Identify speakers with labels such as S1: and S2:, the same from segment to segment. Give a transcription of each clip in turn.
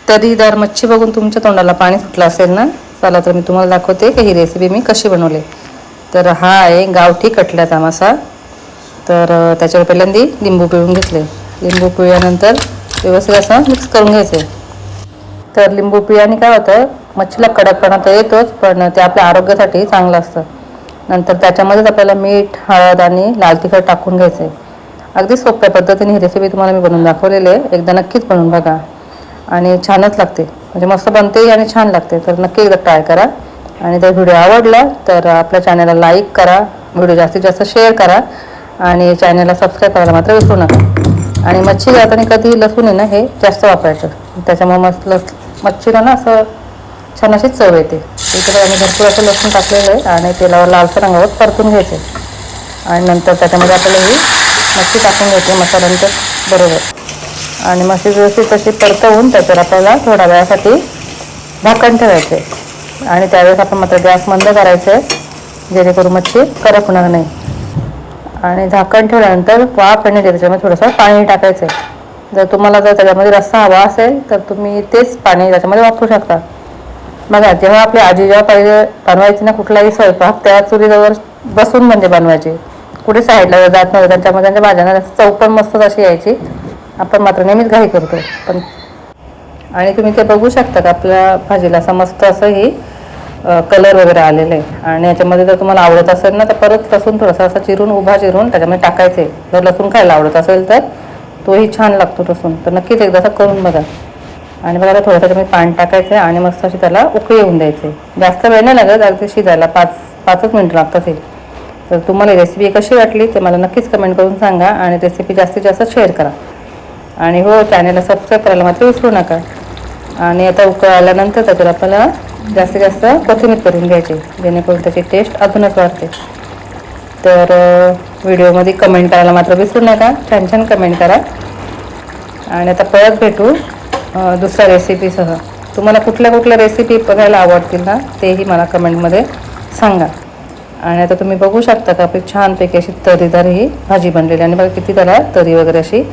S1: तर्रीदार मच्छी बघून तुमच्या तोंडाला पाणी सुटलं असेल ना. चला तर मी तुम्हाला दाखवते की ही रेसिपी मी कशी बनवली. तर हा आहे गावठी कटल्याचा मासा. तर त्याच्यावर पहिल्यांदा लिंबू पिळून घेतले. लिंबू पिळल्यानंतर व्यवस्थित असं मिक्स करून घ्यायचे. तर लिंबू पिळल्याने काय होतं, मच्छीला कडकपणा तर येतोच, पण ते आपल्या आरोग्यासाठी चांगलं असतं. नंतर त्याच्यामध्येच आपल्याला मीठ, हळद आणि लाल तिखट टाकून घ्यायचं आहे. अगदी सोप्या पद्धतीने ही रेसिपी तुम्हाला मी बनवून दाखवलेली आहे. एकदा नक्कीच बनवून बघा आणि छानच लागते, म्हणजे मस्त बनते आणि छान लागते. तर नक्की एकदा ट्राय करा. आणि जर व्हिडिओ आवडला तर आपल्या चॅनलला लाईक करा, व्हिडिओ जास्तीत जास्त शेअर करा आणि चॅनलला सबस्क्राईब करायला मात्र विसरू नका. आणि मच्छी घालताना कधी लसूण आहे ना हे जास्त वापरायचं, त्याच्यामुळे मच्छीला ना असं छान अशी चव येते. त्याच्याकडे आम्ही भरपूर असं लसूण टाकलेलं आहे आणि तेलावर लालसर रंगावर परतून घ्यायचे. आणि नंतर त्याच्यामध्ये आपल्याला ही मच्छी टाकून घ्यायची मसाल्यांच्या बरोबर. आणि मच्छी व्यवस्थित अशी परतवून त्याच्यावर आपल्याला थोड्या वेळासाठी झाकण ठेवायचे. आणि त्यावेळेस आपण मात्र गॅस मंद करायचे, जेणेकरून मच्छी करपणार होणार नाही. आणि झाकण ठेवल्यानंतर वाफ येण्यासाठी त्याच्यामध्ये थोडंसं पाणी टाकायचं आहे. जर त्याच्यामध्ये रस्सा हवा असेल तर तुम्ही तेच पाणी त्याच्यामध्ये वापरू शकता. बघा, जेव्हा आपली आजी जेव्हा पहिले बनवायची ना कुठलाही स्वयंपाक, त्या चुलीजवळ बसून म्हणजे बनवायची, कुठे साईडला जात नव्हतं. त्यांच्यामध्ये त्यांच्या भाज्यांना चव पण मस्त अशी यायची. आपण मात्र नेहमीच घाई करतो. पण आणि तुम्ही ते बघू शकता का आपल्या भाजीला असं मस्त असं ही कलर वगैरे आलेलं आहे. आणि याच्यामध्ये जर तुम्हाला आवडत असेल ना तर परत लसूण थोडासा असं उभा चिरून त्याच्यामध्ये टाकायचे. जर लसूण खायला आवडत असेल तर तोही छान लागतो लसूण. तर नक्कीच एकदा असं करून बघा. आणि बघा थोडंसं त्याच्यामध्ये पाणी टाकायचं आणि मस्त अशी त्याला उकळी येऊन द्यायचे. जास्त वेळ नाही लागत, अगदी शिजायला 5च मिनिटं लागतात. तर तुम्हाला रेसिपी कशी वाटली ते मला नक्कीच कमेंट करून सांगा आणि रेसिपी जास्तीत जास्त शेअर करा. आणि हो, चॅनलला सबस्क्राईब करायला मात्र विसरू नका. आणि आता उकळ आल्यानंतर त्याच्यावर आपल्याला जास्तीत जास्त कोथिंबीर करून घ्यायची, जेणेकरून त्याची टेस्ट अजूनच वाढते. तर व्हिडिओमध्ये कमेंट करायला मात्र विसरू नका, छान छान कमेंट करा. आणि आता परत भेटू दुसऱ्या रेसिपीसह. तुम्हाला कुठल्या रेसिपी बघायला आवडतील ना तेही मला कमेंटमध्ये सांगा. आणि आता तुम्ही बघू शकता का आपली छानपैकी अशी तर्रीदार ही भाजी बनलेली. आणि बघा किती त्याला तरी वगैरे अशी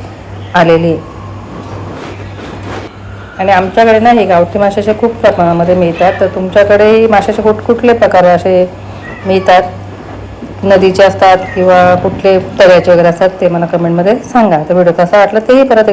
S1: आलेली आहे. आणि आमच्याकडे ना हे गावठी माशाचे खूप प्रमाणामध्ये मिळतात. तर तुमच्याकडेही माशाचे कुठले प्रकार असे मिळतात, नदीचे असतात किंवा कुठले तळ्याचे वगैरे असतात, ते मला कमेंटमध्ये सांगा. तर व्हिडिओ कसा वाटला तेही परत